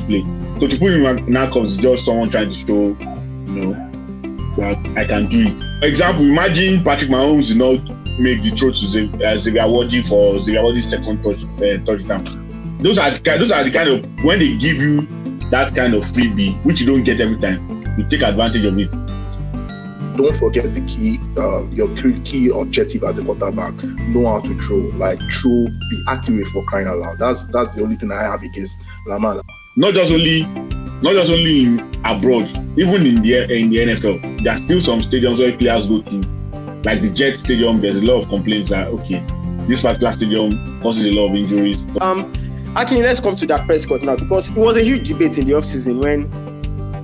play. So to put him in handcuffs is just someone trying to show, that I can do it. For example, imagine Patrick Mahomes did not make the throw to Xavier Wardle for Xavier Wardle's second touchdown. Those are the kind of, when they give you that kind of freebie, which you don't get every time, you take advantage of it. Don't forget the key, your key objective as a quarterback. Know how to throw, be accurate for crying out loud. That's the only thing I have against Lamar. Not just only in abroad, even in the NFL, there are still some stadiums where players go to, like the Jet Stadium. There's a lot of complaints that this particular stadium causes a lot of injuries. Actually, let's come to Dak Prescott now, because it was a huge debate in the offseason when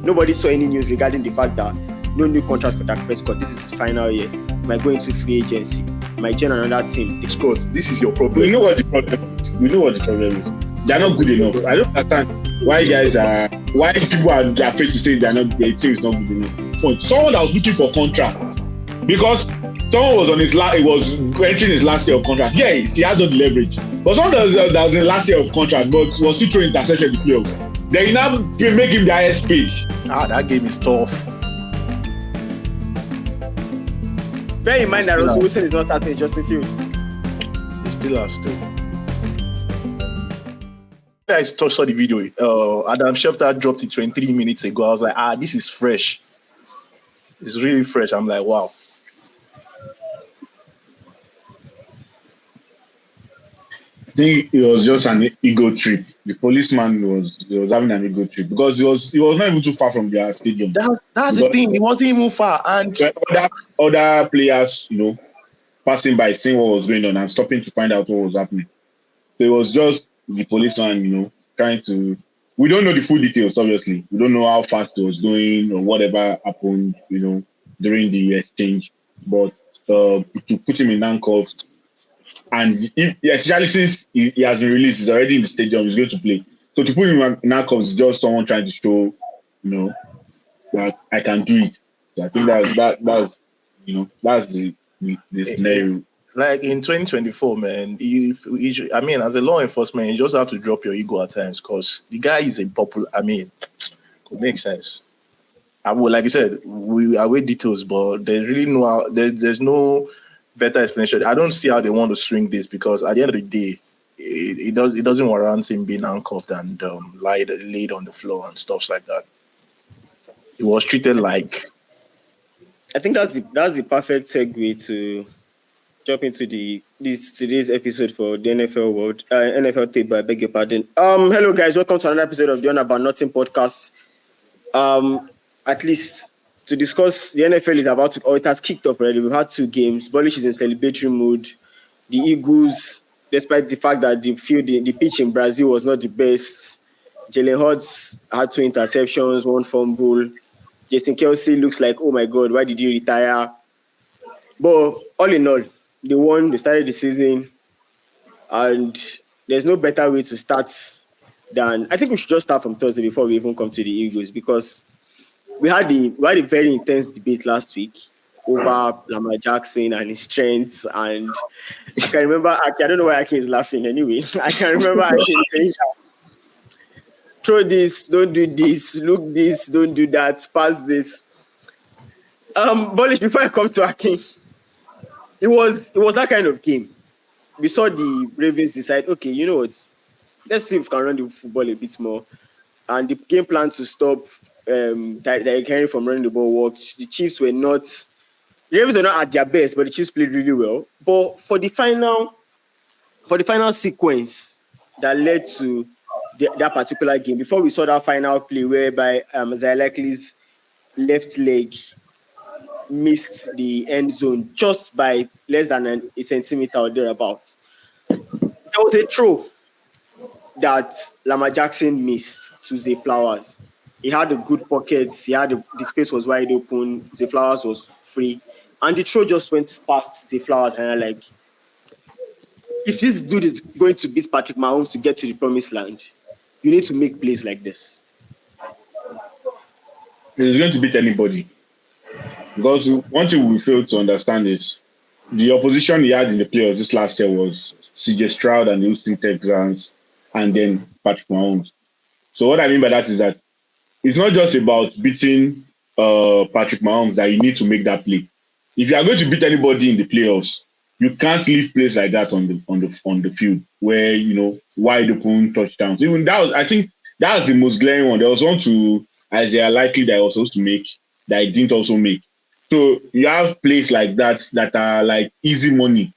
nobody saw any news regarding the fact that no new contract for Dak Prescott. This is his final year. Might go into free agency. Might join another team. Scott, this is your problem. We know what the problem is. They're not good enough. I don't understand why people are afraid to say their team is not good enough. Someone that was looking for contract, because someone was entering his last year of contract. Yeah, he had no leverage. But someone that was in last year of contract, but was still throwing interception in the playoffs. Then you now make him the highest paid. That game is tough. Bear in mind that Russell Wilson is not starting Justin Fields. He still has to. I saw the video. Adam Schefter dropped it 23 minutes ago. I was like, this is fresh. It's really fresh. I'm like, wow. I think it was just an ego trip. The policeman was having an ego trip because he was not even too far from their stadium. That's the thing. He wasn't even far, and other players, passing by, seeing what was going on and stopping to find out what was happening. So it was just the policeman, trying to. We don't know the full details. Obviously, we don't know how fast it was going or whatever happened, during the exchange. But to put him in handcuffs. And especially since he has been released, he's already in the stadium, he's going to play. So to put him in handcuffs is just someone trying to show, that I can do it. So I think that's the scenario. Like in 2024, man, as a law enforcement, you just have to drop your ego at times because the guy is a popular. Could make sense. Like I said, we await details, but there's really there's no better explanation. I don't see how they want to swing this because at the end of the day, it doesn't warrant him being handcuffed and laid on the floor and stuff like that. It was treated like. I think that's the perfect segue to jump into today's episode for the NFL world, NFL Table. I beg your pardon. Hello guys, welcome to another episode of the On About Nothing podcast. At least. To discuss, the NFL is about to, it has kicked off already. We've had 2 games. Bullish is in celebratory mood. The Eagles, despite the fact that the pitch in Brazil was not the best, Jalen Hurts had 2 interceptions, 1 fumble. Jason Kelce looks like, oh my God, why did he retire? But all in all, they won. They started the season. And there's no better way to start than, I think we should just start from Thursday before we even come to the Eagles, because we had a very intense debate last week over Lamar Jackson and his strengths. And I can remember, I don't know why Akin is laughing anyway. I can remember Akin saying, throw this, don't do this, look this, don't do that, pass this. Bullish, before I come to Akin, it was that kind of game. We saw the Ravens decide, okay, you know what? Let's see if we can run the football a bit more. And the game plan to stop Tyreek Hill from running the ball worked. The Chiefs were not. The Ravens were not at their best, but the Chiefs played really well. But for the final sequence that led to that particular game, before we saw that final play whereby Isaiah Likely's left leg missed the end zone just by less than a centimeter or thereabouts, there was a throw that Lamar Jackson missed to Zay Flowers. He had a good pocket. The space was wide open. Zay Flowers was free. And the throw just went past Zay Flowers. And I'm like, if this dude is going to beat Patrick Mahomes to get to the promised land, you need to make plays like this. He's going to beat anybody. Because one thing we failed to understand is the opposition he had in the playoffs this last year was CJ Stroud and the Houston Texans, and then Patrick Mahomes. So what I mean by that is that it's not just about beating Patrick Mahomes that you need to make that play. If you are going to beat anybody in the playoffs, you can't leave plays like that on the field where wide open touchdowns. Even that was, I think, that was the most glaring one. There was one to Isaiah Likely that I was supposed to make that I didn't also make. So you have plays like that are like easy money.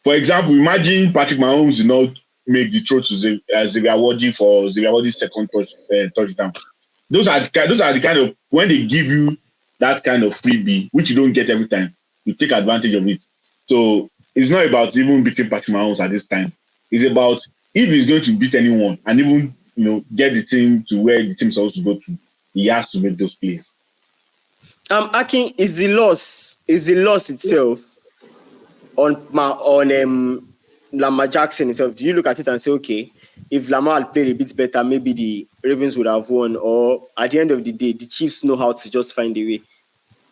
For example, imagine Patrick Mahomes did not make the throw to Xavier Wardle for Xavier Wardle's second touchdown. Those are the kind of, when they give you that kind of freebie, which you don't get every time, you take advantage of it. So it's not about even beating Patrick Mahomes at this time. It's about if he's going to beat anyone and even get the team to where the team's supposed to go to, he has to make those plays. Akin, is the loss itself on Lamar Jackson itself? Do you look at it and say, okay, if Lamar had played a bit better, maybe the Ravens would have won? Or at the end of the day, the Chiefs know how to just find a way?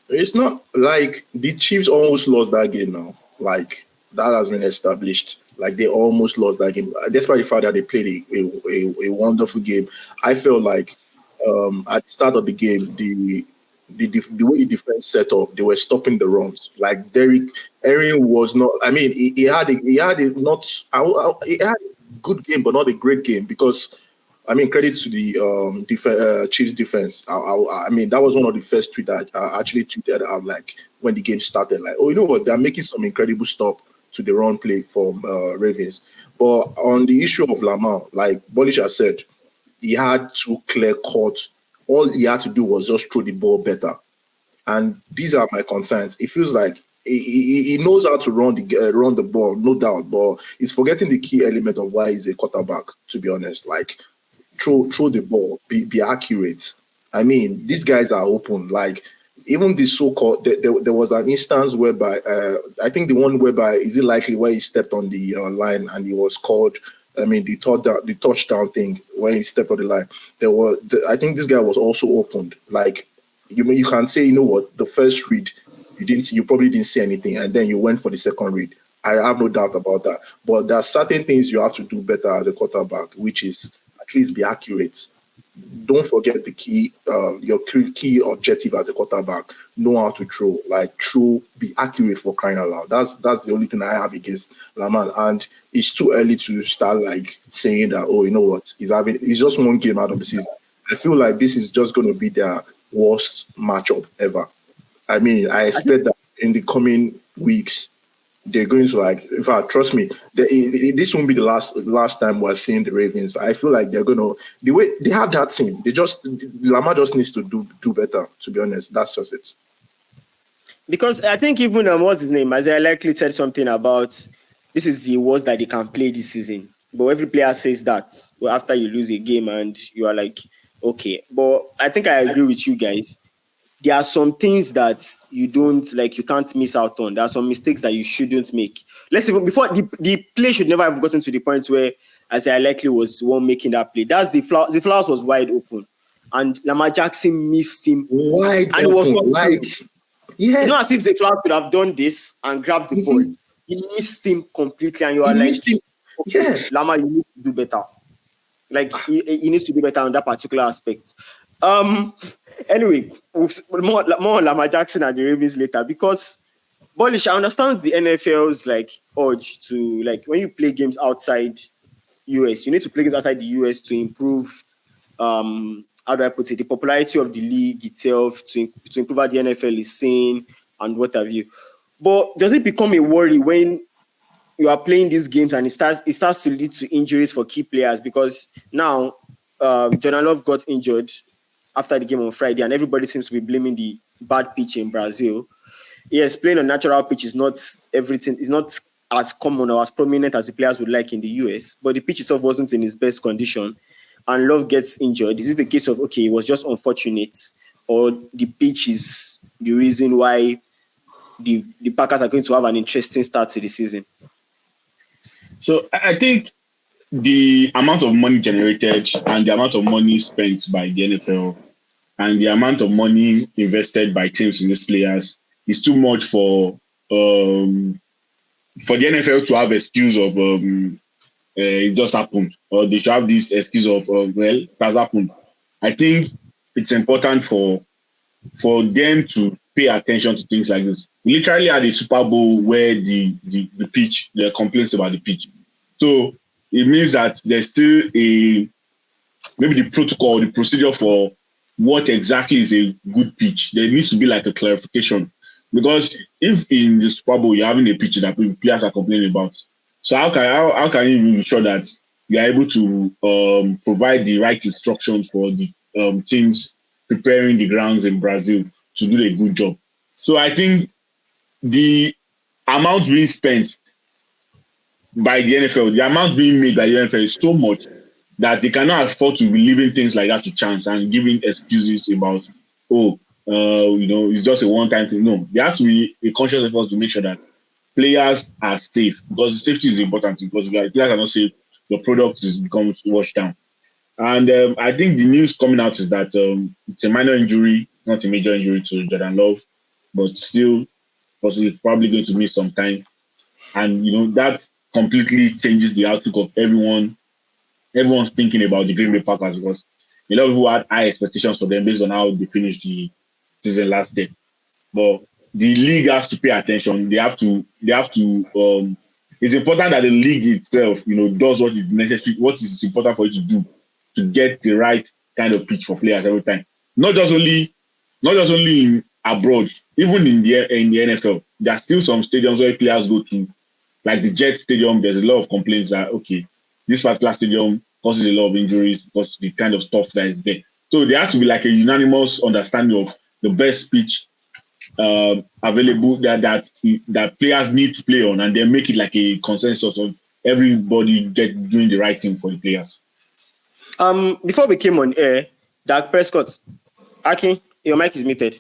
It's not like the Chiefs almost lost that game now. Like, that has been established. Like, they almost lost that game. Despite the fact that they played a wonderful game, I felt like at the start of the game, the way the defense set up, they were stopping the runs. Like, Derrick Henry was not. I mean, he had a good game, but not a great game because. I mean, credit to the Chiefs defense. I mean, that was one of the first tweets that I actually tweeted out, like, when the game started. Like, oh, you know what? They're making some incredible stop to the run play from Ravens. But on the issue of Lamar, like Bolish has said, he had two clear cuts. All he had to do was just throw the ball better. And these are my concerns. It feels like he knows how to run the ball, no doubt, but he's forgetting the key element of why he's a quarterback, to be honest. Like, throw the ball, be accurate. I mean, these guys are open. Like, even the so-called, there was an instance whereby, I think the one whereby, is it likely where he stepped on the line and he was called, I mean, the touchdown thing, when he stepped on the line, I think this guy was also opened. Like, you can say, you know what, the first read, you probably didn't see anything, and then you went for the second read. I have no doubt about that. But there are certain things you have to do better as a quarterback, which is at least be accurate. Don't forget the key, your key objective as a quarterback. Know how to throw, be accurate, for crying out loud. That's the only thing I have against Lamar. And it's too early to start like saying that, oh, you know what, he's just one game out of the season. I feel like this is just going to be their worst matchup ever. I mean, I expect that in the coming weeks, they're going to, like, in fact, trust me, this won't be the last time we're seeing the Ravens. I feel like they're going to, the way they have that team, Lamar just needs to do better, to be honest. That's just it. Because I think even, what's his name, Isaiah Likely said something about this is the worst that they can play this season. But every player says that after you lose a game and you are like, okay. But I think I agree with you guys. There are some things that you can't miss out on. There are some mistakes that you shouldn't make. Let's even before the play should never have gotten to the point where Isaiah Likely was the one making that play. That's the Flowers was wide open, and Lamar Jackson missed him wide and open. It was not Like, yes. It's not as if the Flowers could have done this and grabbed the ball. He missed him completely, and you are like, okay, yeah, Lamar, you need to do better. Like, he needs to do better on that particular aspect. Anyway, more on Lamar Jackson and the Ravens later, because Bolish, I understand the NFL's urge to, when you play games outside US, you need to play games outside the US to improve how do I put it, the popularity of the league itself, to improve how the NFL is seen and what have you. But does it become a worry when you are playing these games and it starts to lead to injuries for key players? Because now Jordan Love got injured after the game on Friday, and everybody seems to be blaming the bad pitch in Brazil. Yes, playing on natural pitch is not everything. It's not as common or as prominent as the players would like in the US, but the pitch itself wasn't in its best condition, and Love gets injured. Is it the case of, okay, it was just unfortunate, or the pitch is the reason why the Packers are going to have an interesting start to the season? So I think the amount of money generated and the amount of money spent by the NFL and the amount of money invested by teams in these players is too much for the NFL to have excuse of it just happened, or they should have this excuse of well, it has happened. I think it's important for them to pay attention to things like this. We literally had a Super Bowl where the pitch, there are complaints about the pitch. So it means that there's still maybe the protocol, the procedure for what exactly is a good pitch. There needs to be like a clarification. Because if in the Super Bowl you're having a pitch that players are complaining about, so how can you be sure that you are able to provide the right instructions for the teams preparing the grounds in Brazil to do a good job? So I think the amount being spent by the NFL, the amount being made by the NFL is so much that they cannot afford to be leaving things like that to chance and giving excuses about, it's just a one-time thing. No, there has to be a conscious effort to make sure that players are safe, because safety is important. Because if players are not safe, the product becomes washed down. And I think the news coming out is that it's a minor injury, not a major injury to Jordan Love, but still, possibly probably going to miss some time. And that completely changes the outlook of everyone. Everyone's thinking about the Green Bay Packers, because a lot of people had high expectations for them based on how they finished the season last year. But the league has to pay attention. They have to. It's important that the league itself, does what is necessary, what is important for it to do to get the right kind of pitch for players every time. Not just only in abroad, even in the NFL. There are still some stadiums where players go to, like the Jet Stadium. There's a lot of complaints that this particular stadium causes a lot of injuries because the kind of stuff that is there. So there has to be like a unanimous understanding of the best pitch available that players need to play on, and then make it like a consensus of everybody doing the right thing for the players. Before we came on air, Dak Prescott, Aki, your mic is muted.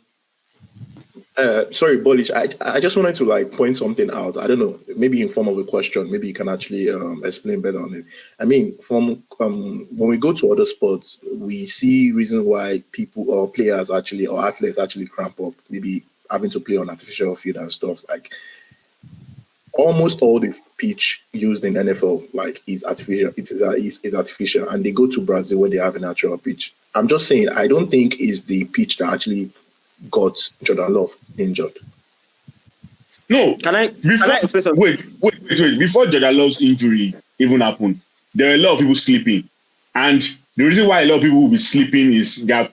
Sorry, Bolish. I just wanted to point something out. I don't know, maybe in form of a question. Maybe you can actually explain better on it. I mean, from when we go to other sports, we see reasons why people or players actually or athletes actually cramp up, maybe having to play on artificial field and stuff. Like almost all the pitch used in NFL is artificial. It is artificial, and they go to Brazil where they have a natural pitch. I'm just saying, I don't think it's the pitch that actually got Jordan Love injured. No. Can I explain something? Wait. Before Jordan Love's injury even happened, there are a lot of people sleeping. And the reason why a lot of people will be sleeping is that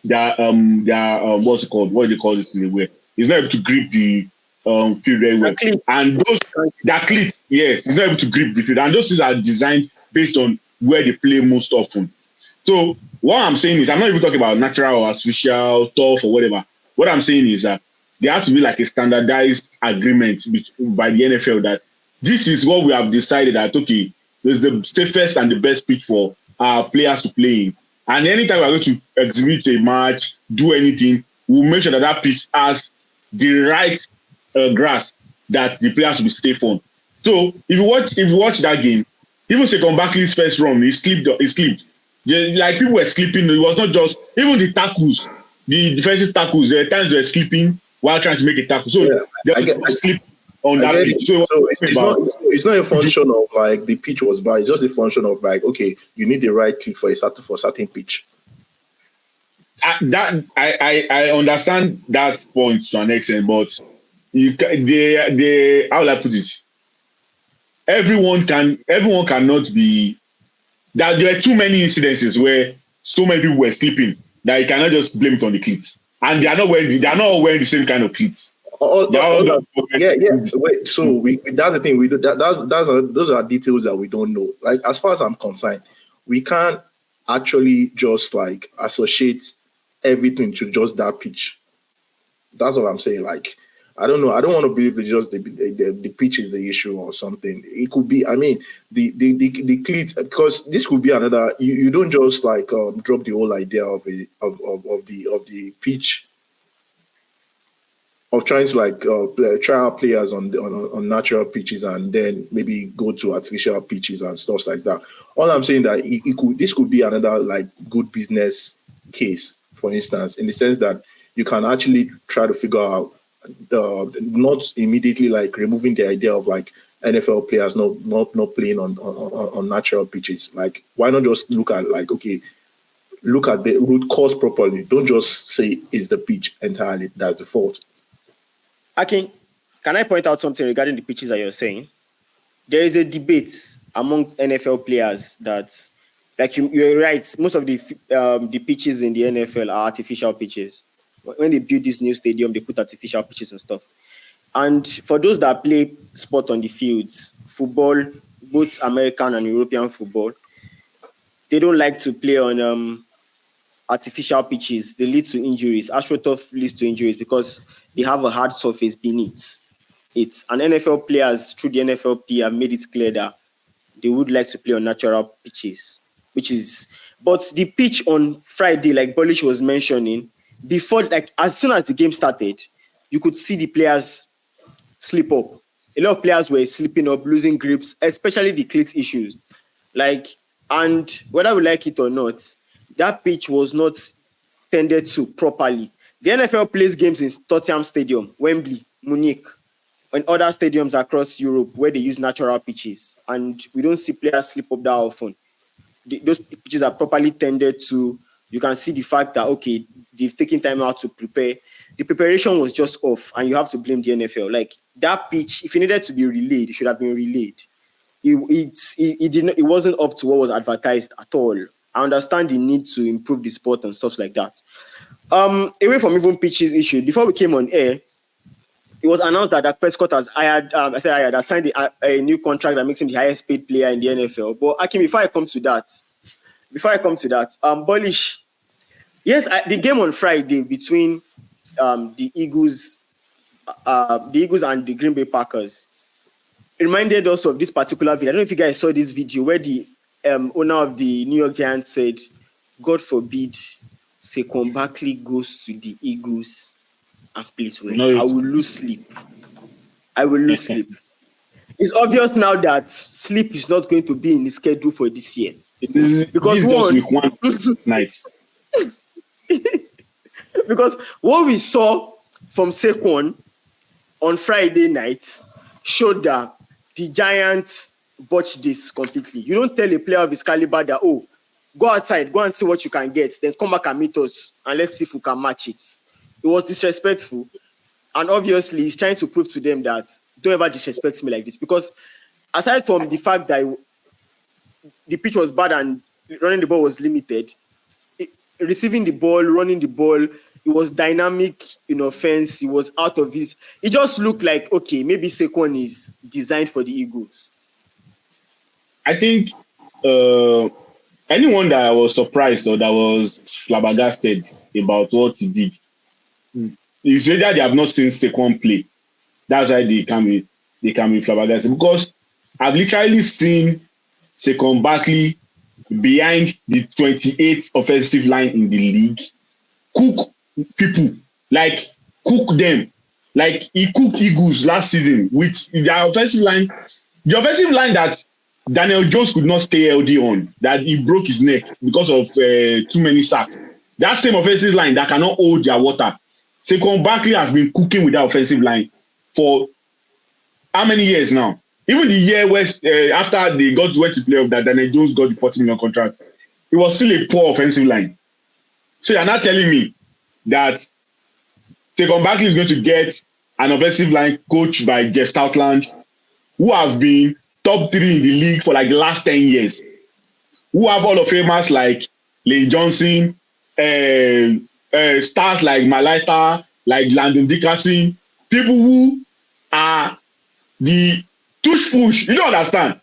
what's it called? What do they call this in the way? He's not able to grip the field very well. And that cleats, yes, he's not able to grip the field. And those things are designed based on where they play most often. So what I'm saying is, I'm not even talking about natural or artificial turf or whatever. What I'm saying is that there has to be like a standardized agreement by the NFL that this is what we have decided that, okay, this is the safest and the best pitch for our players to play in. And anytime we're going to exhibit a match, do anything, we'll make sure that that pitch has the right grass that the players will be safe on. So if you watch that game, even Saquon Barkley's first run, he slipped. Like people were sleeping. It was not just even the tackles, the defensive tackles. There are times they were sleeping while trying to make a tackle. So they sleep on that pitch. So it's not a function of like the pitch was bad. It's just a function of like, okay, you need the right click for a certain pitch. I understand that point to an extent, but how will I put it? Everyone cannot be. That there are too many incidences where so many people were sleeping that you cannot just blame it on the cleats, and they are not all wearing the same kind of cleats. Yeah. Wait, so that's the thing we do. Those are details that we don't know. Like as far as I'm concerned, we can't actually just like associate everything to just that pitch. That's what I'm saying. Like, I don't know. I don't want to believe it's just the pitch is the issue or something. It could be. I mean, the cleats, because this could be another. You don't just like drop the whole idea of the pitch, of trying to like try out players on natural pitches and then maybe go to artificial pitches and stuff like that. All I'm saying that this could be another like good business case, for instance, in the sense that you can actually try to figure out not immediately like removing the idea of like NFL players not playing on natural pitches. Like, why not just look at look at the root cause properly. Don't just say it's the pitch entirely. That's the fault. Akin, can I point out something regarding the pitches that you're saying? There is a debate among NFL players that, like you're right, most of the pitches in the NFL are artificial pitches. When they build this new stadium, they put artificial pitches and stuff. And for those that play sport on the fields, football, both American and European football, they don't like to play on artificial pitches. They lead to injuries. AstroTurf leads to injuries because they have a hard surface beneath it. And NFL players through the NFLP have made it clear that they would like to play on natural pitches, but the pitch on Friday, like Bolish was mentioning, before, like as soon as the game started, you could see the players slip up. A lot of players were slipping up, losing grips, especially the cleats issues. And whether we like it or not, that pitch was not tended to properly. The NFL plays games in Tottenham Stadium, Wembley, Munich, and other stadiums across Europe where they use natural pitches. And we don't see players slip up that often. Those pitches are properly tended to. You can see the fact that, okay, they've taken time out to prepare. The preparation was just off, and you have to blame the NFL. Like, that pitch, if it needed to be relayed, it should have been relayed. It wasn't up to what was advertised at all. I understand the need to improve the sport and stuff like that. Away from even pitches issue, before we came on air, it was announced that Dak Prescott has signed a new contract that makes him the highest paid player in the NFL. But Akim, before I come to that, Bolish, yes, the game on Friday between the Eagles and the Green Bay Packers, it reminded us of this particular video. I don't know if you guys saw this video where the owner of the New York Giants said, "God forbid Saquon Barkley goes to the Eagles and plays well. I will lose sleep. It's obvious now that sleep is not going to be in the schedule for this year. Because one night. Because what we saw from Saquon on Friday night showed that the Giants botched this completely. You don't tell a player of his caliber that, go outside, go and see what you can get, then come back and meet us and let's see if we can match it. It was disrespectful. And obviously, he's trying to prove to them that don't ever disrespect me like this. Because aside from the fact that the pitch was bad and running the ball was limited, receiving the ball, running the ball, it was dynamic in offense. It was out of his. It just looked like, okay, maybe Saquon is designed for the Eagles. I think anyone that was surprised or that was flabbergasted about what he did, it's either they have not seen Saquon play. That's why they can be flabbergasted. Because I've literally seen Saquon Barkley behind the 28th offensive line in the league cook people, like cook them. Like he cooked Eagles last season with their offensive line. The offensive line that Daniel Jones could not stay healthy on, that he broke his neck because of too many sacks. That same offensive line that cannot hold their water. Saquon Barkley has been cooking with that offensive line for how many years now? Even the year where after they went to playoff that Daniel Jones got the $40 million contract, it was still a poor offensive line. So you're not telling me that Saquon Barkley is going to get an offensive line coached by Jeff Stoutland, who have been top 3 in the league for like the last 10 years, who have Hall of Famers like Lane Johnson, stars like Malaita, like Landon Dickerson, people who are the push. You don't understand.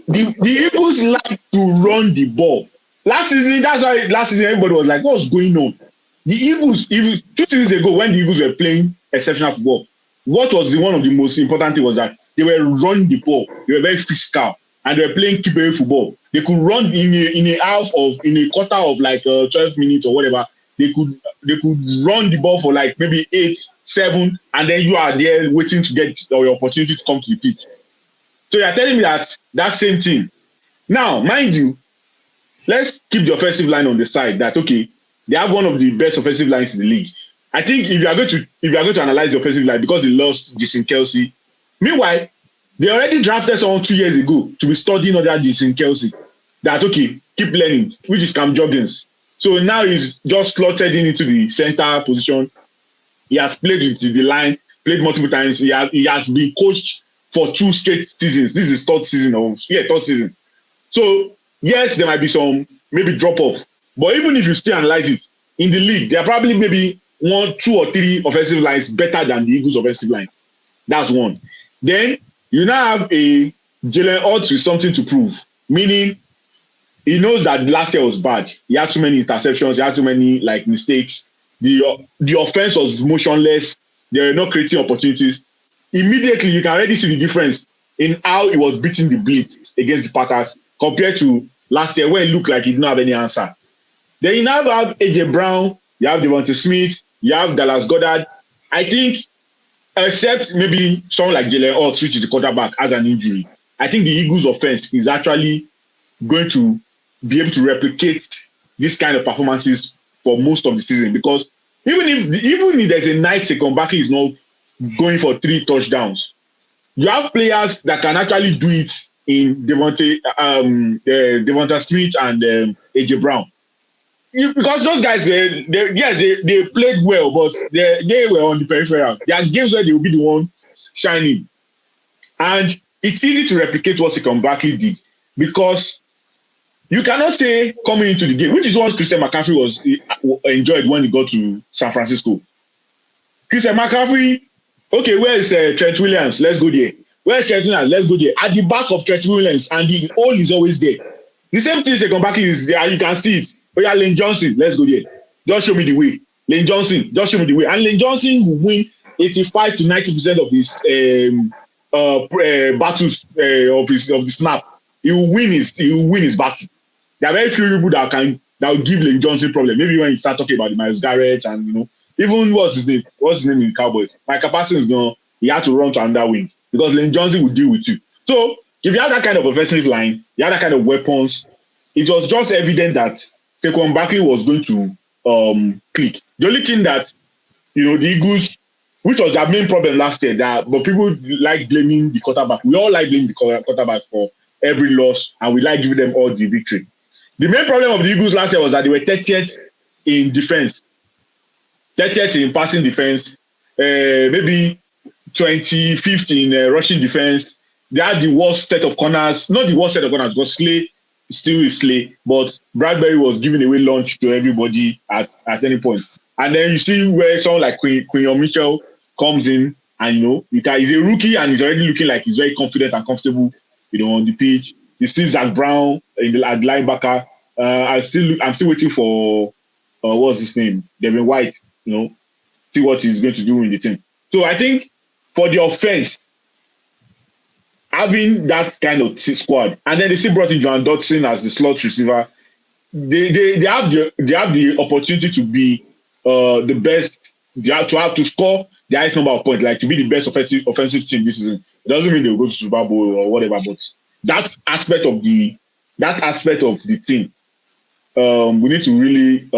the Eagles like to run the ball. Last season everybody was like, what's going on? The Eagles, even 2 seasons ago when the Eagles were playing exceptional football, what was one of the most important thing was that they were running the ball. They were very physical and they were playing keep away football. They could run in a quarter of like 12 minutes or whatever. They could run the ball for like maybe 8, 7, and then you are there waiting to get your opportunity to come to the pitch. So you're telling me that same thing. Now, mind you, let's keep the offensive line on the side. That okay, they have one of the best offensive lines in the league. I think if you are going to analyze the offensive line because they lost Jason Kelce, meanwhile, They already drafted someone 2 years ago to be studying under this in Kelsey. That, okay, keep learning, which is Cam Joggins. So now he's just slotted in into the center position. He has played with the line, played multiple times. He has been coached for 2 straight seasons. This is third season. So, yes, there might be some maybe drop-off. But even if you still analyze it, in the league, there are probably maybe 1, 2, or 3 offensive lines better than the Eagles' offensive line. That's one. Then you now have a Jalen Hurts with something to prove, meaning he knows that last year was bad. He had too many interceptions. He had too many mistakes. The offense was motionless. They were not creating opportunities. Immediately, you can already see the difference in how he was beating the blitz against the Packers compared to last year when it looked like he didn't have any answer. Then you now have AJ Brown. You have Devontae Smith. You have Dallas Goedert. I think, except maybe someone like Jalen Hurts, which is the quarterback, has an injury, I think the Eagles' offense is actually going to be able to replicate this kind of performances for most of the season, because even if there's a night Saquon Barkley is not going for 3 touchdowns, you have players that can actually do it in Devontae Smith and AJ Brown. Because those guys, they played well, but they were on the peripheral. There are games where they will be the one shining. And it's easy to replicate what Saquon Barkley did, because you cannot say coming into the game, which is what Christian McCaffrey enjoyed when he got to San Francisco. Christian McCaffrey, okay, where is Trent Williams? Let's go there. Where's Trent Williams? Let's go there. At the back of Trent Williams, and the hole is always there. The same thing Saquon Barkley is there, and you can see it. Oh yeah, Lane Johnson, let's go there. Just show me the way. Lane Johnson, just show me the way. And Lane Johnson will win 85 to 90% of his battles of the snap. He will win his battle. There are very few people that will give Lane Johnson problem. Maybe when you start talking about the Myles Garrett and even what's his name in Cowboys. Micah Parsons he had to run to another wing because Lane Johnson will deal with you. So if you have that kind of offensive line, you have that kind of weapons, it was just evident that Saquon Barkley was going to click. The only thing that the Eagles, which was their main problem last year, but people like blaming the quarterback. We all like blaming the quarterback for every loss, and we like giving them all the victory. The main problem of the Eagles last year was that they were 30th in defense, 30th in passing defense, maybe 25th in rushing defense. They had the worst set of corners, not the worst set of corners, because Slay still is Slay, but Bradbury was giving away lunch to everybody at any point. And then you see where someone like Quinion Mitchell comes in, and he's a rookie and he's already looking like he's very confident and comfortable, on the pitch. You see Zach Brown at linebacker. I'm still waiting for what's his name, Devin White. See what he's going to do in the team. So I think for the offense, having that kind of squad, and then they still brought in Johan Dotson as the slot receiver, they have the opportunity to be the best. They have to score the highest number of points, like to be the best offensive team this season. It doesn't mean they'll go to Super Bowl or whatever, but that aspect of the team, we need to really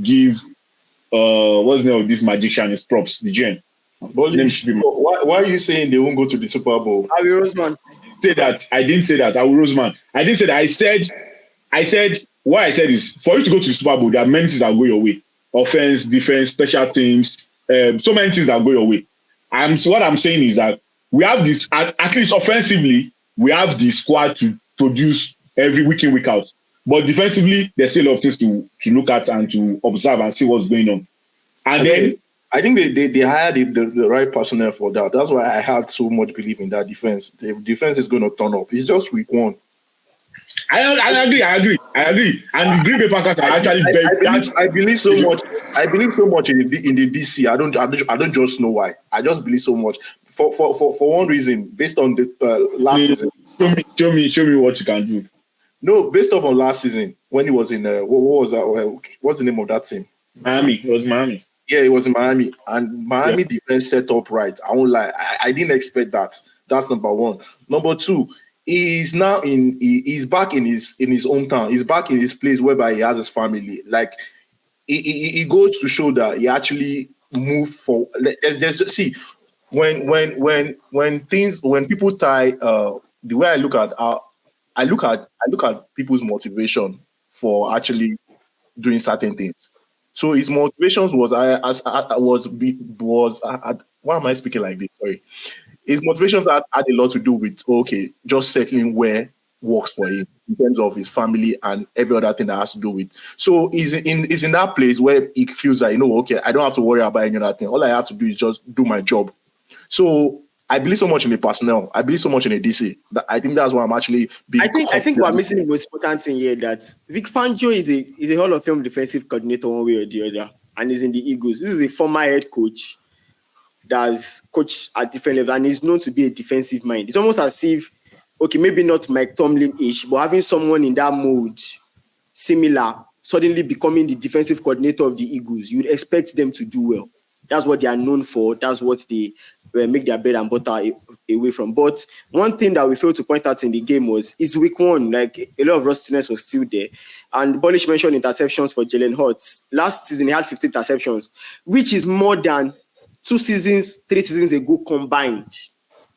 give what's the name of this magician his props, the GM. Why are you saying they won't go to the Super Bowl? Howie Roseman. I didn't say that. Howie Roseman. I didn't say that. I said what I said is for you to go to the Super Bowl, there are many things that go your way. Offense, defense, special teams, so many things that go your way. So what I'm saying is that we have this, at least offensively, we have the squad to produce every week in, week out. But defensively, there's still a lot of things to look at and to observe and see what's going on. I think they hired the right personnel for that. That's why I had so much belief in that defense. The defense is going to turn up. It's just week 1. I agree. And the Green Bay Packers are actually very. I believe so much. I believe so much in the DC. I don't just know why. I just believe so much for one reason. Based on the last season. Show me what you can do. No, based off on last season when he was in what was that? What's the name of that team? Miami. It was Miami. Yeah, it was in Miami, and Miami defense set up right. I won't lie. I didn't expect that. That's number 1. Number 2. He's back in his hometown. He's back in his place whereby he has his family. Like he goes to show that he actually moved for. See, when people tie the way I look at people's motivation for actually doing certain things. So his motivations was why am I speaking like this? Sorry. His motivations had a lot to do with just settling where works for him in terms of his family and every other thing that has to do with. So he's in that place where he feels like, I don't have to worry about any other thing. All I have to do is just do my job. So I believe so much in the personnel. I believe so much in the DC. That I think that's why I'm actually being. I think we're missing the most important thing here, that Vic Fangio is a Hall of Fame defensive coordinator one way or the other, and he's in the Eagles. This is a former head coach that's coached at different levels, and he's known to be a defensive mind. It's almost as if, maybe not Mike Tomlin-ish, but having someone in that mode, similar, suddenly becoming the defensive coordinator of the Eagles, you would expect them to do well. That's what they are known for. That's what they make their bread and butter away from. But one thing that we failed to point out in the game is week one, like a lot of rustiness was still there. And Bolish mentioned interceptions for Jalen Hurts. Last season, he had 15 interceptions, which is more than 3 seasons ago combined,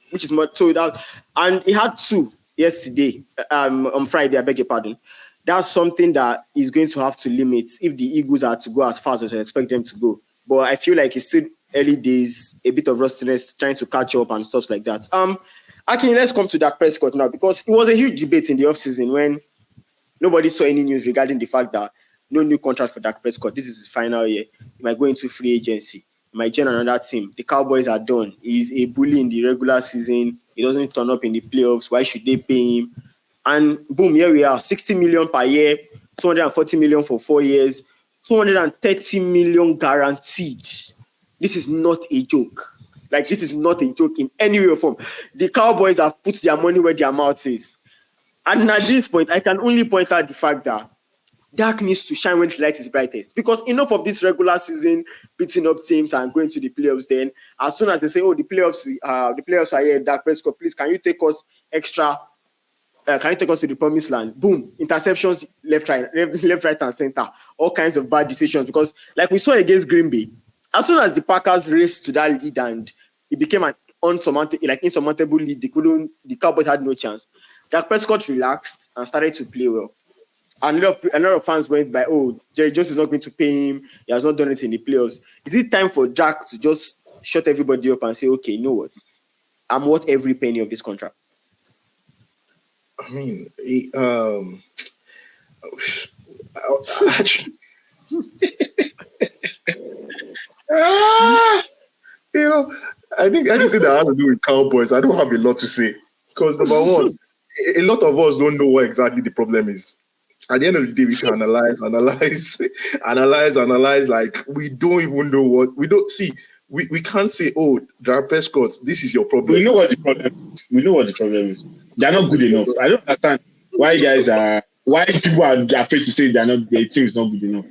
which is more. So that, and he had 2 yesterday, on Friday, I beg your pardon. That's something that is going to have to limit if the Eagles are to go as fast as I expect them to go. But I feel like it's still early days, a bit of rustiness, trying to catch up and stuff like that. Actually, let's come to Dak Prescott now, because it was a huge debate in the offseason when nobody saw any news regarding the fact that no new contract for Dak Prescott. This is his final year. He might go into free agency. He might join another team. The Cowboys are done. He's a bully in the regular season. He doesn't turn up in the playoffs. Why should they pay him? And boom, here we are, $60 million per year, $240 million for 4 years. $230 million guaranteed. This is not a joke. Like, this is not a joke in any way or form. The Cowboys have put their money where their mouth is. And at this point, I can only point out the fact that Dak needs to shine when the light is brightest. Because enough of this regular season beating up teams and going to the playoffs, then as soon as they say, the playoffs are here, Dak Prescott, please, can you take us to the promised land? Boom, interceptions left, right, and center. All kinds of bad decisions, because like we saw against Green Bay, as soon as the Packers raced to that lead and it became an insurmountable lead, the Cowboys had no chance. Dak Prescott relaxed and started to play well. And a lot of fans went by, Jerry Jones is not going to pay him. He has not done it in the playoffs. Is it time for Dak to just shut everybody up and say, okay, you know what? I'm worth every penny of this contract? I mean, I think anything that has to do with Cowboys, I don't have a lot to say, because number one, a lot of us don't know what exactly the problem is. At the end of the day, we can analyze. Like, we don't even know what we don't see. We can't say, Dak Prescott, this is your problem. We know what the problem is. They're not good enough. I don't understand why people are afraid to say their team is not good enough.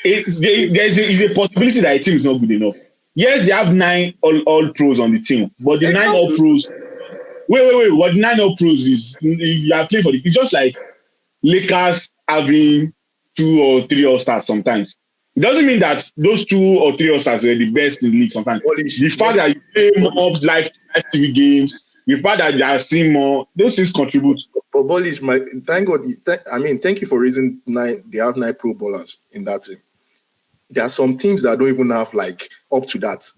There's a possibility that a team is not good enough. Yes, they have 9 all pros on the team, but the 9 all pros. Wait. What 9 all pros is? You are playing for it's just like Lakers having 2 or 3 all stars sometimes. It doesn't mean that those 2 or 3 all stars were the best in the league sometimes. The fact that you play more live TV games, the fact that they are seeing more, those things contribute. But Bolish, thank God. Thank you for raising 9. They have 9 pro bowlers in that team. There are some teams that don't even have up to that.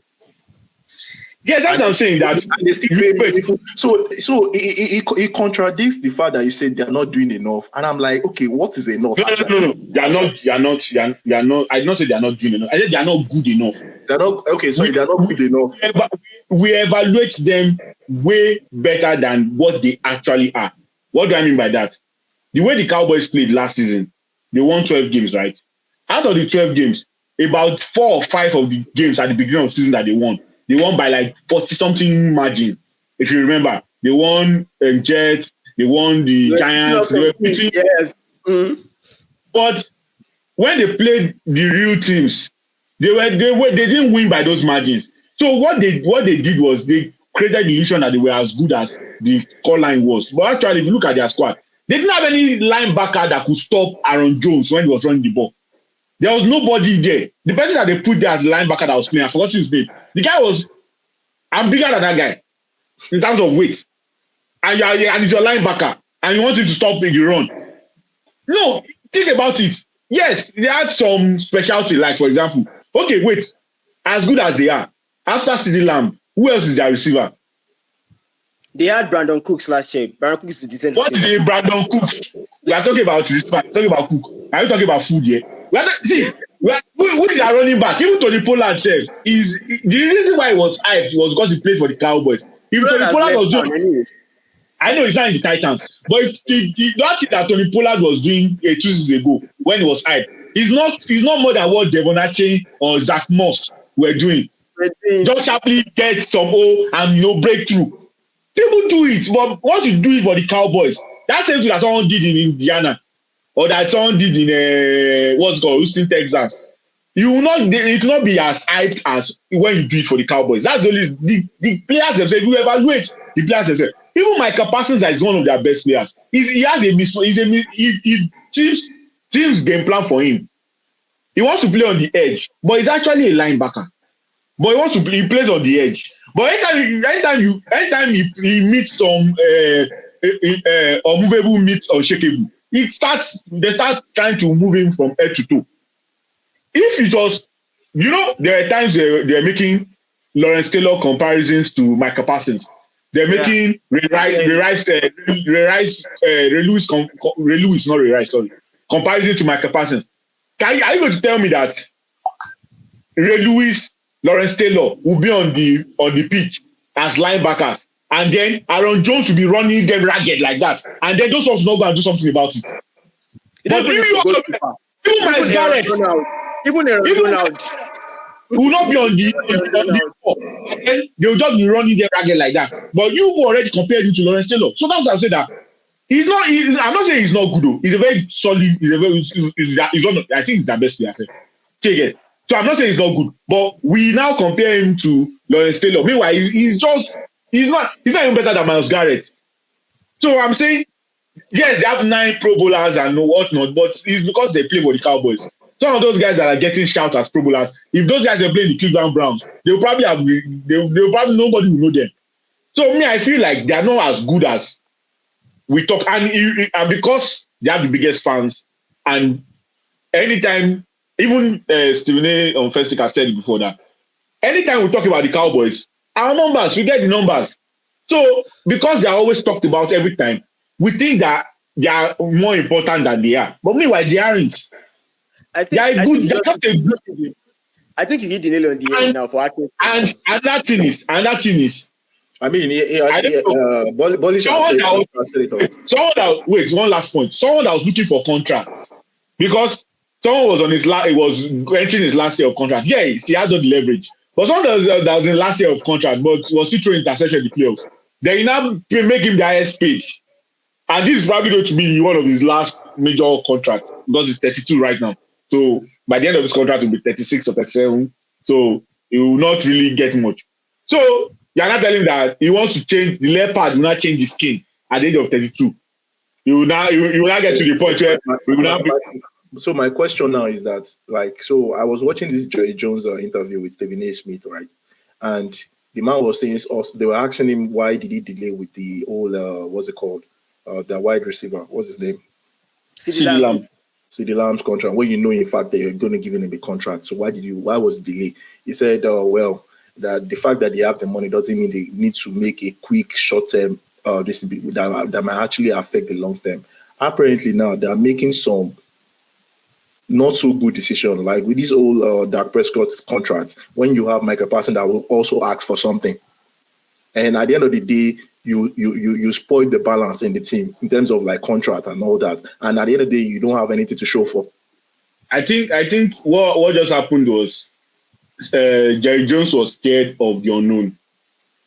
Yeah, that's what I'm saying. That and they still pay. So it contradicts the fact that you said they're not doing enough, and I'm like, okay, what is enough? No. They are not. I did not say they are not doing enough. I said they are not good enough. They're not okay. Sorry, they're not good enough. We evaluate them way better than what they actually are. What do I mean by that? The way the Cowboys played last season, they won 12 games, right? Out of the 12 games, about 4 or 5 of the games at the beginning of the season that they won by 40-something margin. If you remember, they won Jets, they won the Giants. They were beating, yes. Mm-hmm. But when they played the real teams, they didn't win by those margins. So what they did was they created the illusion that they were as good as the scoreline was. But actually, if you look at their squad, they didn't have any linebacker that could stop Aaron Jones when he was running the ball. There was nobody there. The person that they put there as the linebacker that was playing, I forgot his name. The guy was I'm bigger than that guy in terms of weight. And he's your linebacker. And you want him to stop the run. No, think about it. Yes, they had some specialty, like for example, okay, wait, as good as they are, after CeeDee Lamb, who else is their receiver? They had Brandon Cooks last year. Brandon Cooks is a decent What receiver. is a Brandon Cooks? We are talking about receiver. We are talking about Cook. Are you talking about food here? Who is our running back? Even Tony Pollard said is the reason why he was hyped was because he played for the Cowboys. If Tony Pollard was doing, anyway. I know he's not in the Titans, but if that thing that Tony Pollard was doing 2 seasons ago when he was hyped, he's not more than what Devon Achane or Zach Moss were doing. Just sharply get some and break through. People do it, but once you do it for the Cowboys, that same thing that someone did in Indiana or that someone did in Houston, Texas, it will not be as hyped as when you do it for the Cowboys. That's only the players themselves. You evaluate the players themselves. Even Micah Parsons is one of their best players. He has if teams game plan for him. He wants to play on the edge, but he's actually a linebacker. But he plays on the edge. But anytime he meets some unmovable meet unshakable, they start trying to move him from head to toe. If it was, there are times they're making Lawrence Taylor comparisons to Micah Parsons. They're making comparison to Micah Parsons. Are you going to tell me that Ray Lewis, Lawrence Taylor will be on the pitch as linebackers, and then Aaron Jones will be running them ragged like that, and then those ones not going to do something about it? But even Myles Garrett, even Aaron Donald will not be on the floor, and then they'll just be running them ragged like that. But you already compared him to Lawrence Taylor, so that's why I say that he's not. I'm not saying he's not good though. He's a very solid. He's one. I think he's the best player. Take it. So I'm not saying he's not good, but we now compare him to Lawrence Taylor. Meanwhile, he's not even better than Myles Garrett. So I'm saying, yes, they have 9 Pro Bowlers and whatnot, but it's because they play for the Cowboys. Some of those guys that are getting shouts as Pro Bowlers, if those guys are playing the Cleveland Browns, they'll probably nobody will know them. So I feel like they are not as good as we talk, and because they have the biggest fans, and anytime. Even Stephen A. on Facebook has said it before that anytime we talk about the Cowboys, our numbers, we get the numbers. So because they are always talked about every time, we think that they are more important than they are. But meanwhile, they aren't. I think you hit the nail on the head now for Akin. And that thing is. I mean, one last point. Someone that was looking for contract because someone was entering his last year of contract. Yeah, he had all the leverage. But someone that was in last year of contract, but was still throwing interception in the playoffs. They now make him the highest paid. And this is probably going to be one of his last major contracts because he's 32 right now. So by the end of his contract, he'll be 36 or 37. So he will not really get much. So you're not telling him that he wants to change, the leopard will not change his skin at the age of 32. He will not get to the point where we will not be. So my question now is that, so I was watching this Jerry Jones interview with Stephen A. Smith, right? And the man was saying, they were asking him why did he delay with the old, what's it called? The wide receiver. What's his name? CeeDee Lamb. CeeDee Lamb's contract. When in fact, they're going to give him a contract. So why was the delay? He said, that the fact that they have the money doesn't mean they need to make a quick short-term that might actually affect the long-term. Apparently now, they're making some not so good decision, like with this old Dak Prescott contract, when you have Micah Parsons that will also ask for something. And at the end of the day, you spoil the balance in the team in terms of contract and all that. And at the end of the day, you don't have anything to show for. I think what just happened was Jerry Jones was scared of the unknown.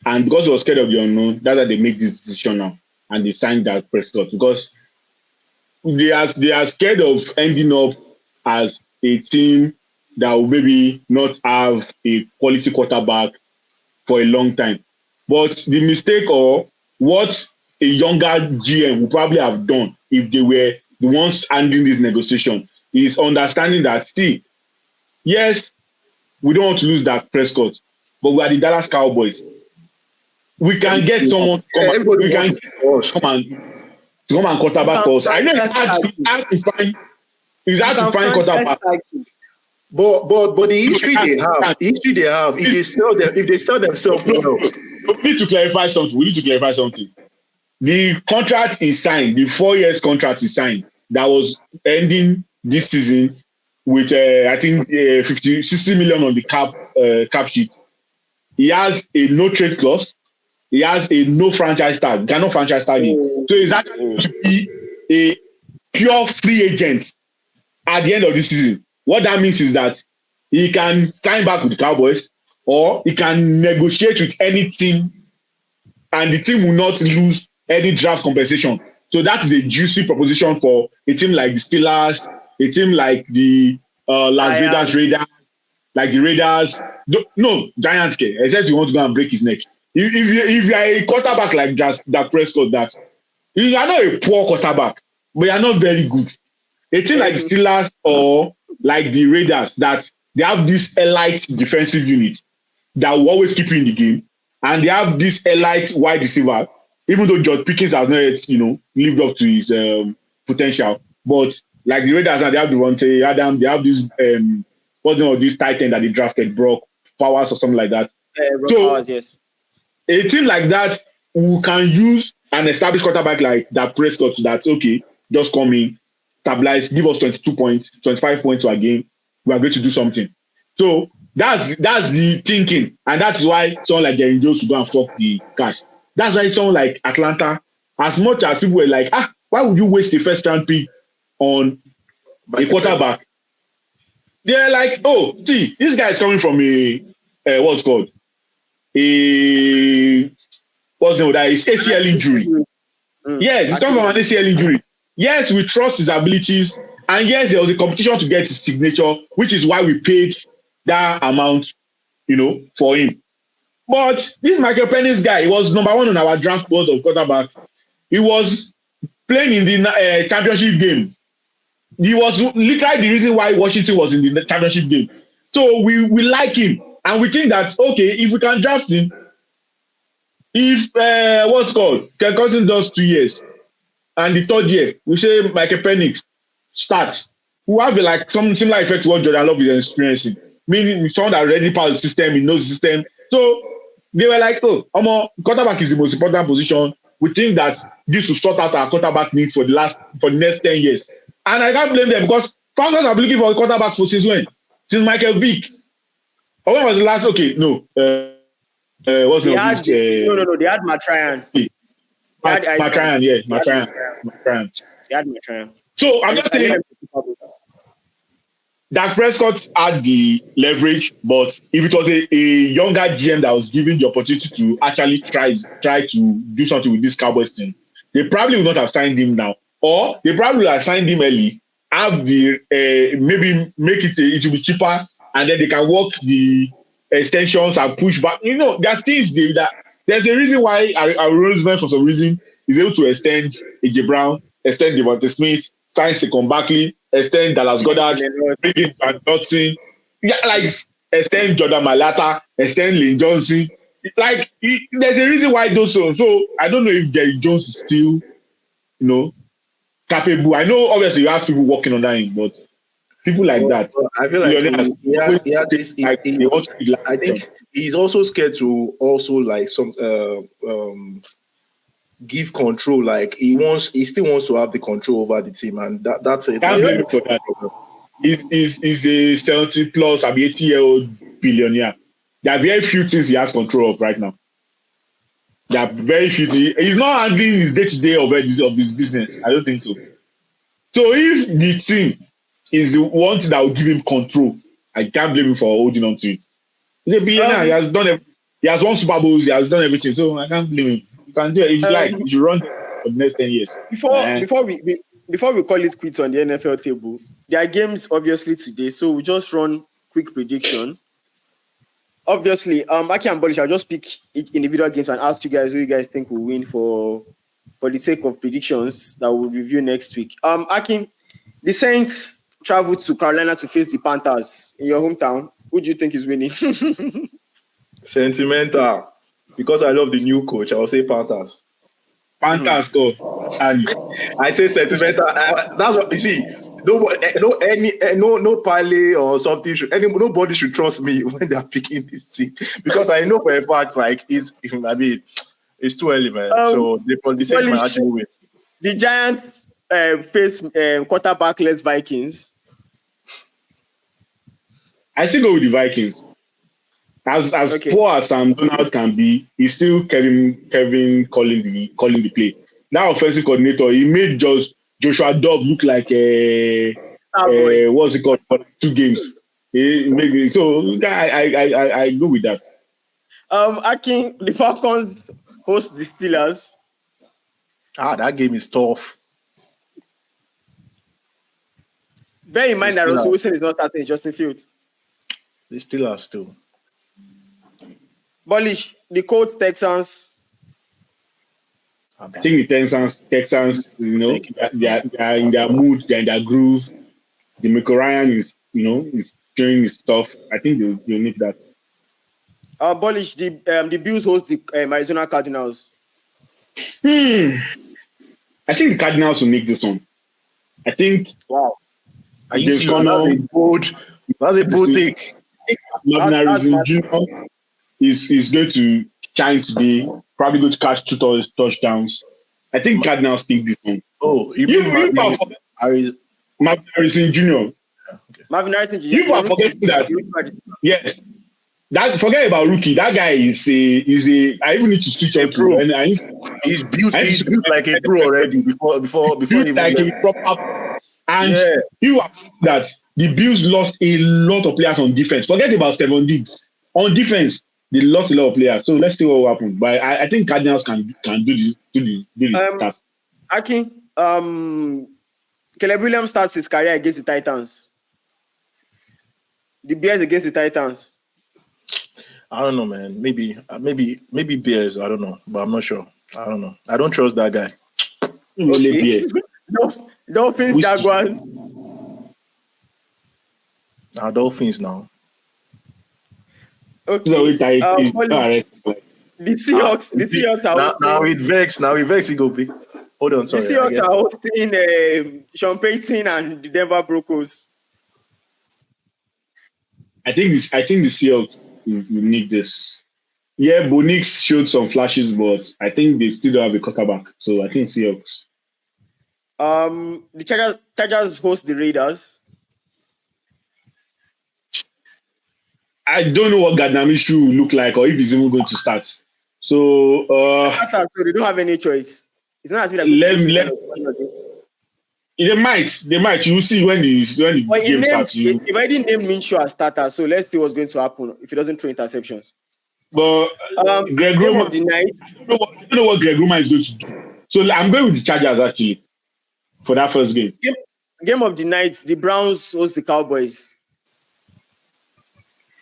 And because he was scared of the unknown, that's why they make this decision now. And they signed Dak Prescott because they are scared of ending up as a team that will maybe not have a quality quarterback for a long time. But the mistake or what a younger GM would probably have done if they were the ones handling this negotiation is understanding that, yes, we don't want to lose Dak Prescott, but we are the Dallas Cowboys. we can get someone to come. Everybody We can wants to us. come and quarterback us. I know it's hard to find. It's hard to find quarterback. But the history they have, if they sell themselves well. We need to clarify something. The contract is signed. The 4 years contract is signed. That was ending this season with I think 60 million on the cap sheet. He has a no trade clause. He has a no franchise tag. You cannot franchise tag him. So he's actually going to be a pure free agent at the end of the season. What that means is that he can sign back with the Cowboys or he can negotiate with any team and the team will not lose any draft compensation. So that is a juicy proposition for a team like the Steelers, a team like the Las Vegas Raiders, like the Raiders. No, Giants, except you want to go and break his neck. If you are a quarterback like Dak Prescott, that you are not a poor quarterback, but you are not very good. A team like the Steelers or like the Raiders, that they have this elite defensive unit that will always keep you in the game, and they have this elite wide receiver. Even though George Pickens has not yet, lived up to his potential, but like the Raiders, they have Devontae Adams, they have this this tight end that they drafted, Brock Powers or something like that. Powers, yes. A team like that who can use an established quarterback like that Prescott, that's okay, just come in, stabilize, give us 22 points, 25 points to a game, we are going to do something. So that's the thinking, and that's why someone like Jerry Jones will go and fuck the cash. That's why someone like Atlanta, as much as people were like, why would you waste a first round pick on a quarterback? They're like, oh, see, this guy is coming from what's called what's the name of that? It's ACL injury. Yes, he's coming from an ACL injury. Yes, we trust his abilities, and yes, there was a competition to get his signature, which is why we paid that amount, for him. But this Michael Penix guy, he was number 1 on our draft board of quarterback. He was playing in the championship game. He was literally the reason why Washington was in the championship game. So we like him. And we think that, okay, if we can draft him, if Kirk Cousins does 2 years, and the 3rd year, we say Michael Penix starts, we have like some similar effect to what Jordan Love is experiencing. Meaning someone that already part of the system, he knows the system. So they were like, quarterback is the most important position. We think that this will sort out our quarterback needs for the next 10 years. And I can't blame them because Falcons have been looking for a quarterback for since when? Since Michael Vick. Or when was the last? Okay, no. What's the name? No. They had Matt Ryan. Matt Ryan. They had Matt Ryan. So I'm just saying, Dak Prescott had the leverage, but if it was a younger GM that was given the opportunity to actually try to do something with this Cowboys team, they probably would not have signed him now. Or they probably would have signed him early, have the maybe make it will be cheaper, and then they can work the extensions and push back. There are things that there's a reason why our Roseman for some reason is able to extend AJ Brown, extend Devontae Smith, sign Saquon Barkley, extend Dallas Goedert, bring in Van Dotson, extend Jordan Mailata, extend Lane Johnson. There's a reason why those. So I don't know if Jerry Jones is still, capable. I know obviously you have people working on that, but people like that. I feel like I think he's also scared to also give control. Like he still wants to have the control over the team, and that's it. Can't blame him for that. He's a 70+ 80-year-old billionaire. There are very few things he has control of right now. There are very few things. He's not handling his day-to-day of his business. I don't think so. So if the team is the one thing that will give him control, I can't blame him for holding on to it. He's a billionaire. He has done it. He has won Super Bowls. He has done everything. So I can't blame him. You can do it. If you like, you should run for the next 10 years. Before we call it quits on the NFL table, there are games obviously today. So we just run quick prediction. Obviously, Aki and Bolish, I'll just pick individual games and ask you guys who you guys think will win for the sake of predictions that we'll review next week. Aki, the Saints traveled to Carolina to face the Panthers in your hometown. Who do you think is winning? Sentimental. Because I love the new coach, I will say Panthers. Panthers score. And I say sentimental. That's what you see. No parlay or something. Nobody should trust me when they are picking this team because I know for a fact like it's too early, man. So the Saints might actually win. The Giants face quarterbackless Vikings. I still go with the Vikings. As poor as Sam Donald can be, he's still Kevin calling the play. That offensive coordinator, he made just Joshua Dobbs look like what's it called for 2 games. So I go with that. Akin, the Falcons host the Steelers. That game is tough. Bear in mind that Russell Wilson is not starting Justin Fields. The Steelers too. Bullish, the Colts, Texans. I think the Texans, they are in their mood, they're in their groove. The Michael Ryan is showing his stuff. I think they'll need that. Bullish, the Bills host the Arizona Cardinals. I think the Cardinals will make this one. I think. Wow. James Conner, that's a bold take. Marvin Harrison Jr. is going to shine today. Probably going to catch 2 touchdowns. I think Cardinals take this one. Oh, Marvin Harrison Jr. Okay. Marvin Harrison Jr. You are forgetting that. Yes. Forget about rookie. That guy is a. I even need to switch on pro. He's built like a pro already. Before built like a proper. And you are that the Bills lost a lot of players on defense. Forget about Stephon Diggs. On defense, they lost a lot of players. So let's see what will happen. But I think Cardinals can do the task. Akin, Caleb Williams starts his career against the Titans. The Bears against the Titans. I don't know, man. Maybe Bears. I don't know, but I'm not sure. I don't know. I don't trust that guy. Okay. Dolphins, Jaguars. Dolphins now. Okay. The Seahawks are now it vex. He go big. Hold on, sorry. The Seahawks are hosting Sean Payton and the Denver Broncos. I think the Seahawks will need this. Yeah, Bo Nix showed some flashes, but I think they still don't have a quarterback. So I think Seahawks. The Chargers host the Raiders. I don't know what Gardner Minshew will look like or if he's even going to start. So so they don't have any choice. It's not as if they might. You will see when the game starts. If I didn't name Minshew as starter, so let's see what's going to happen if he doesn't throw interceptions. But Greg Roman, I don't know what Greg Roman is going to do. So I'm going with the Chargers actually for that first game. Game of the night, the Browns host the Cowboys.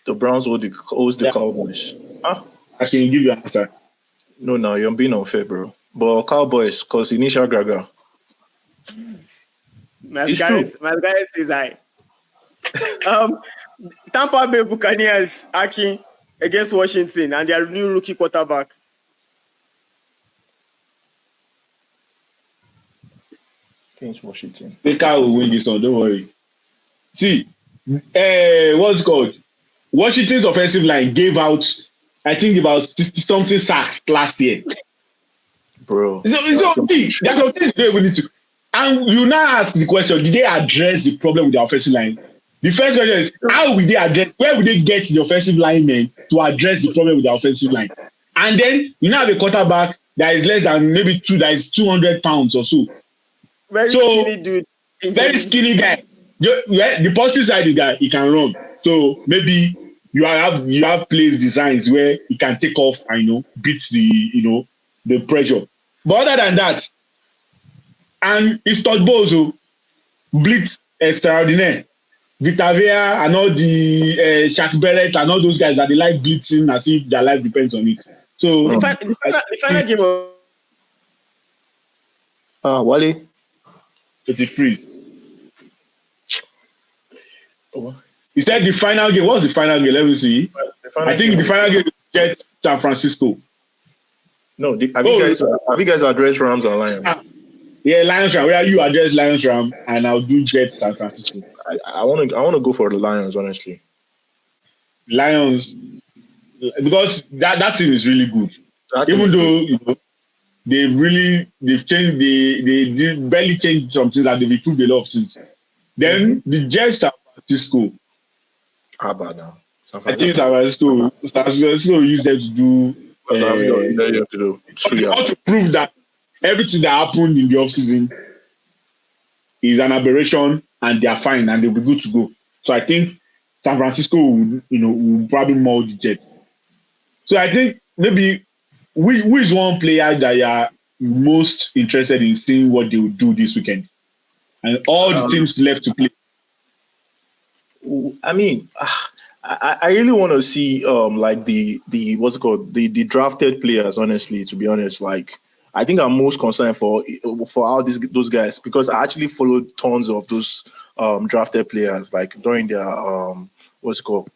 The Browns host the Cowboys. I can give you an answer. No, you're being unfair, bro. But Cowboys, because initial Gaga. My guy says I. Tampa Bay Buccaneers, Aki, against Washington and their new rookie quarterback. Against Washington. Baker will win this one, don't worry. See, what's it called? Washington's offensive line gave out, I think, about 60-something sacks last year. Bro. So there's some things they don't even need to. And you now ask the question, did they address the problem with the offensive line? The first question is, where will they get the offensive linemen to address the problem with the offensive line? And then you now have a quarterback that is less than maybe 200 pounds or so. Very skinny dude. Very skinny guy. The positive side is that he can run. So maybe you have plays designs where he can take off and beat the pressure. But other than that, and it's Todd Bowles who blitz extraordinaire. Victor Vea and all the Shaq Barrett and all those guys that they like blitzing as if their life depends on it. So the final game of Wale. It's a freeze. Oh. He said the final game. What's the final game? Let me see. I think the final game is Jets San Francisco. No, have you guys addressed Rams and Lions? Yeah, Lions Ram. Where you address Lions Ram, and I'll do Jets San Francisco. I want to go for the Lions, honestly. Lions, because that team is really good. Even though they've changed, they did barely changed some things, and they've improved a lot of things. Then the Jets San Francisco. How about now? I think San Francisco use them to do. They want to prove that everything that happened in the offseason is an aberration, and they are fine, and they'll be good to go. So I think San Francisco will probably mold the Jets. So I think maybe who is one player that you are most interested in seeing what they will do this weekend, and all the teams left to play. I mean, I really want to see like the what's it called, the drafted players. Honestly, to be honest, like I think I'm most concerned for how those guys, because I actually followed tons of those drafted players like during their what's it called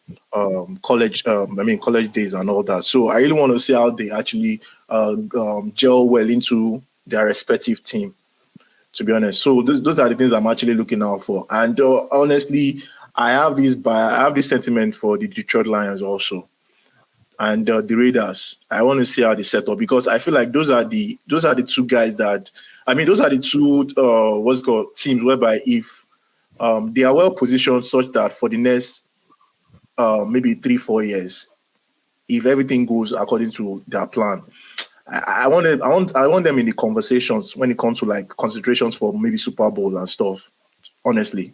college college days and all that. So I really want to see how they actually gel well into their respective team, to be honest. So those are the things I'm actually looking out for. And honestly, I have this sentiment for the Detroit Lions also, and the Raiders. I want to see how they set up, because I feel like those are the two guys that, those are the two teams whereby if they are well positioned such that for the next maybe 3-4 years, if everything goes according to their plan, I want them in the conversations when it comes to like considerations for maybe Super Bowl and stuff. Honestly.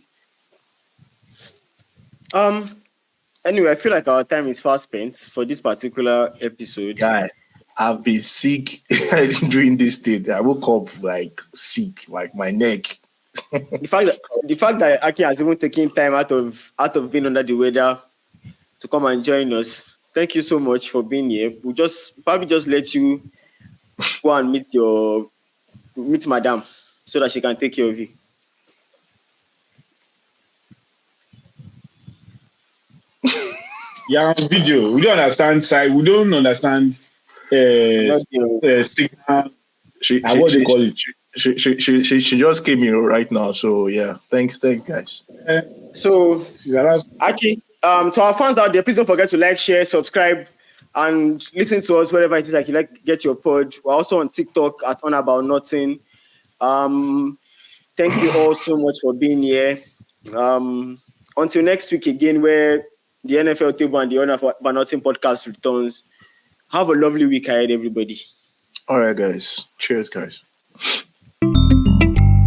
Anyway, I feel like our time is fast spent for this particular episode. Guy, I've been sick during this day. I woke up like sick, like my neck. The fact that Aki has even taken time out of being under the weather to come and join us. Thank you so much for being here. We'll probably just let you go and meet Madame so that she can take care of you. Yeah, on video. We don't understand side. We don't understand signal. What they call it. She just came here right now. So yeah, thanks guys. So Aki, to our fans out there, please don't forget to like, share, subscribe, and listen to us wherever it is like you like get your pod. We're also on TikTok at On About Nothing. Thank you all so much for being here. Until next week again, where the NFL Table and the On About Nothing podcast returns. Have a lovely week ahead, everybody. All right, guys. Cheers, guys.